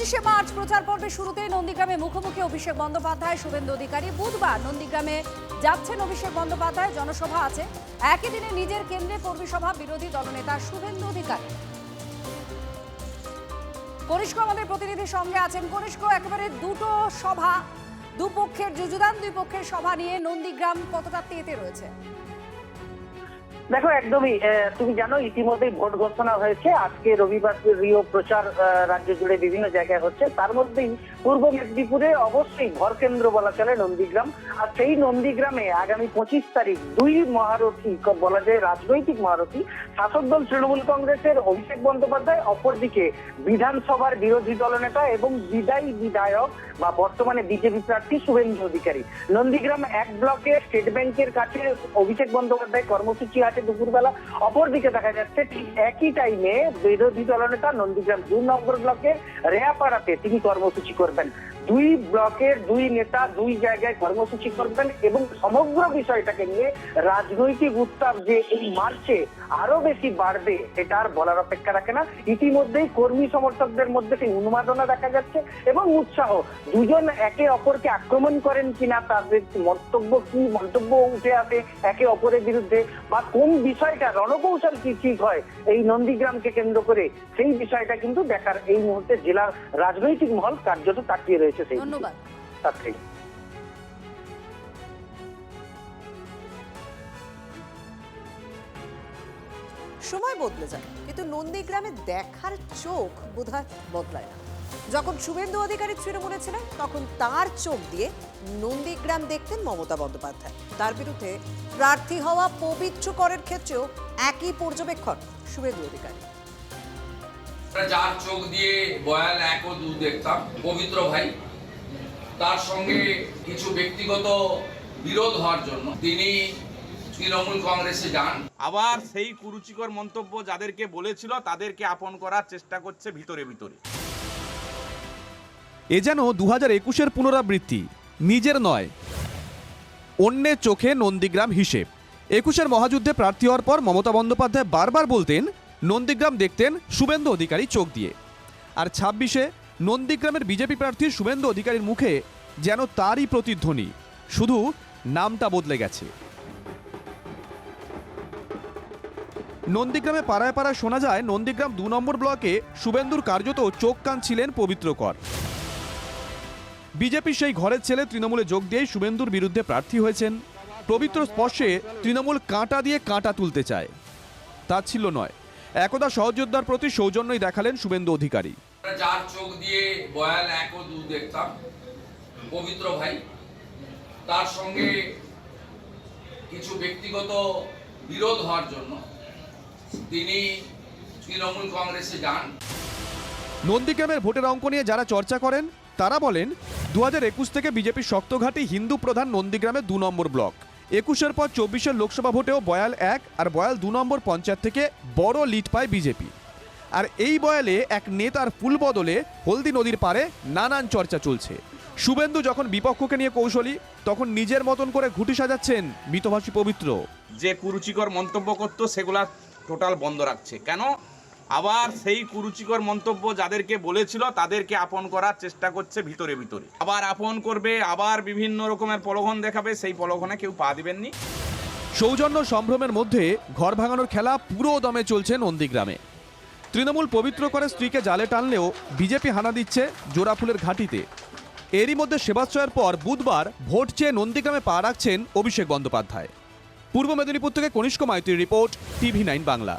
25শে March প্রচার পর্বের শুরুতেই নন্দীগ্রামে মুখোমুখি অভিষেক বন্দ্যোপাধ্যায় শুভেন্দু অধিকারী। বুধবার নন্দীগ্রামে যাচ্ছেন অভিষেক বন্দ্যোপাধ্যায়, জনসভা আছে। একই দিনে নিজের কেন্দ্রে কর্মী সভা বিরোধী দলনেতা শুভেন্দু অধিকারী। কনিষ্ক আমাদের প্রতিনিধির সঙ্গে আছেন। কনিষ্ক, একেবারে দুটো সভা, দুপক্ষের যুযুদান, দুই পক্ষের সভা নিয়ে নন্দীগ্রাম কতটা তেতে রয়েছে? দেখো, একদমই তুমি জানো ইতিমধ্যেই ভোট ঘোষণা হয়েছে। আজকে রবিবার রিও প্রচার রাজ্য জুড়ে বিভিন্ন জায়গায় হচ্ছে। তার মধ্যেই পূর্ব মেদিনীপুরে অবশ্যই ভর কেন্দ্র বলা চলে নন্দীগ্রাম। আর সেই নন্দীগ্রামে আগামী 25 তারিখ দুই মহারথী, বলা যায় রাজনৈতিক মহারথী, শাসক দল তৃণমূল কংগ্রেসের অভিষেক বন্দ্যোপাধ্যায়, অপরদিকে বিধানসভার বিরোধী দলনেতা এবং বিদায়ী বিধায়ক বা বর্তমানে বিজেপি প্রার্থী শুভেন্দু অধিকারী। নন্দীগ্রাম 1 ব্লকে স্টেট ব্যাংকের কাছে অভিষেক বন্দ্যোপাধ্যায় কর্মসূচি আছে দুপুরবেলা। অপরদিকে দেখা যাচ্ছে ঠিক একই টাইমে বিরোধী দলনেতা নন্দীগ্রাম 2 নম্বর ব্লকের রেয়াপাড়াতে তিনি কর্মসূচি করবেন। দুই ব্লকের দুই নেতা দুই জায়গায় কর্মসূচি করবেন এবং সমগ্র বিষয়টাকে নিয়ে রাজনৈতিক উত্তাপ যে এই মার্চে আরো বেশি বাড়বে এটা আর বলার অপেক্ষা রাখে না। ইতিমধ্যেই কর্মী সমর্থকদের মধ্যে সেই উন্মাদনা দেখা যাচ্ছে এবং উৎসাহ। দুজন একে অপরকে আক্রমণ করেন কিনা, তাদের মন্তব্য উঠে আসে একে অপরের বিরুদ্ধে, বা কোন বিষয়টা রণকৌশল কি ঠিক হয় এই নন্দীগ্রামকে কেন্দ্র করে, সেই বিষয়টা কিন্তু দেখার এই মুহূর্তে জেলার রাজনৈতিক মহল কার্যত তাকিয়ে রয়েছে। ধন্যবাদ। সময় বদলে যায়, কিন্তু নন্দীগ্রামে দেখার চোখ বোধহয় বদলায় না। যখন শুভেন্দু অধিকারী তৃণমূলে ছিলেন তখন তার চোখ দিয়ে নন্দীগ্রাম দেখতেন মমতা বন্দ্যোপাধ্যায়। তার বিরুদ্ধে প্রার্থী হওয়া পবিত্র করের ক্ষেত্রেও একই পর্যবেক্ষণ শুভেন্দু অধিকারী। যার চোখ দিয়ে বয়াল 1 ও 2 দেখতাম, পবিত্র ভাই, তার সঙ্গে কিছু ব্যক্তিগত বিরোধ হওয়ার জন্য তিনি তৃণমূল কংগ্রেসে যান। আবার সেই কুরুচিকর মন্তব্য যাদেরকে বলেছিল তাদেরকে আপন করার চেষ্টা করছে ভিতরে ভিতরে। এ যেন 2021-এর পুনরাবৃত্তি, নিজের নয় অন্যের চোখে নন্দীগ্রাম হিসেব। 21-এর মহাযুদ্ধে প্রার্থী হওয়ার পর মমতা বন্দ্যোপাধ্যায় বারবার বলতেন নন্দীগ্রাম দেখতেন শুভেন্দু অধিকারী চোখ দিয়ে। আর 26-এ নন্দীগ্রামের বিজেপি প্রার্থী শুভেন্দু অধিকারীর মুখে যেন তারই প্রতিধ্বনি, শুধু নামটা বদলে গেছে। নন্দীগ্রামে পাড়ায় পাড়ায় শোনা যায় নন্দীগ্রাম 2 নম্বর ব্লকে শুভেন্দুর কার্যত চোখ কান ছিলেন পবিত্র কর। বিজেপি সেই ঘরের ছেলে তৃণমূলে যোগ দিয়েই শুভেন্দুর বিরুদ্ধে প্রার্থী হয়েছেন। পবিত্র স্পর্শে তৃণমূল কাঁটা দিয়ে কাঁটা তুলতে চায়, তা ছিল নয়। একদা সহযোদ্ধার প্রতি সৌজন্যই দেখালেন শুভেন্দু অধিকারী। যার চোখ দিয়ে বয়াল 1 ও 2 দেখতাম, পবিত্র ভাই, তার সঙ্গে কিছু ব্যক্তিগত বিরোধ হওয়ার জন্য তিনি তৃণমূল কংগ্রেসে যান। নন্দীগ্রামের ভোটের অঙ্ক নিয়ে যারা চর্চা করেন তারা বলেন 2021 থেকে বিজেপির শক্তঘাঁটি হিন্দু প্রধান নন্দীগ্রামের 2 নম্বর ব্লক। 21-এর পর 24-এর লোকসভা ভোটেও বয়াল 1 আর বয়াল 2 নম্বর পঞ্চায়েত থেকে বড় লিড পায় বিজেপি। আর এই বয়ালে এক নেতার ফুল বদলে হলদি নদীর পারে নানান চর্চা চলছে। শুভেন্দু যখন বিপক্ষকে নিয়ে কৌশলী, তখন নিজের মতন করে ঘুঁটি সাজাচ্ছেন মিতভাষী পবিত্র। যে কুরুচিকর মন্তব্য করতো সেগুলা টোটাল বন্ধ রাখছে। কেন? আবার সেই কুরুচিকর মন্তব্য যাদেরকে বলেছিল তাদেরকে আপন করার চেষ্টা করছে ভিতরে ভিতরে। আবার আপন করবে, আবার বিভিন্ন রকমের প্রলোভন দেখাবে, সেই প্রলোভনে কেউ পা দিবেননি। সৌজন্য সম্ভ্রমের মধ্যে ঘর ভাঙানোর খেলা পুরো দমে চলছে নন্দীগ্রামে। তৃণমূল পবিত্র করে স্ত্রীকে জালে টানলেও বিজেপি হানা দিচ্ছে জোড়াফুলের ঘাঁটিতে। এরই মধ্যে সেবাশ্রয়ের পর বুধবার ভোট চেয়ে নন্দীগ্রামে পা রাখছেন অভিষেক বন্দ্যোপাধ্যায়। পূর্ব মেদিনীপুর থেকে কনিষ্ক মাইতির রিপোর্ট, TV9 বাংলা।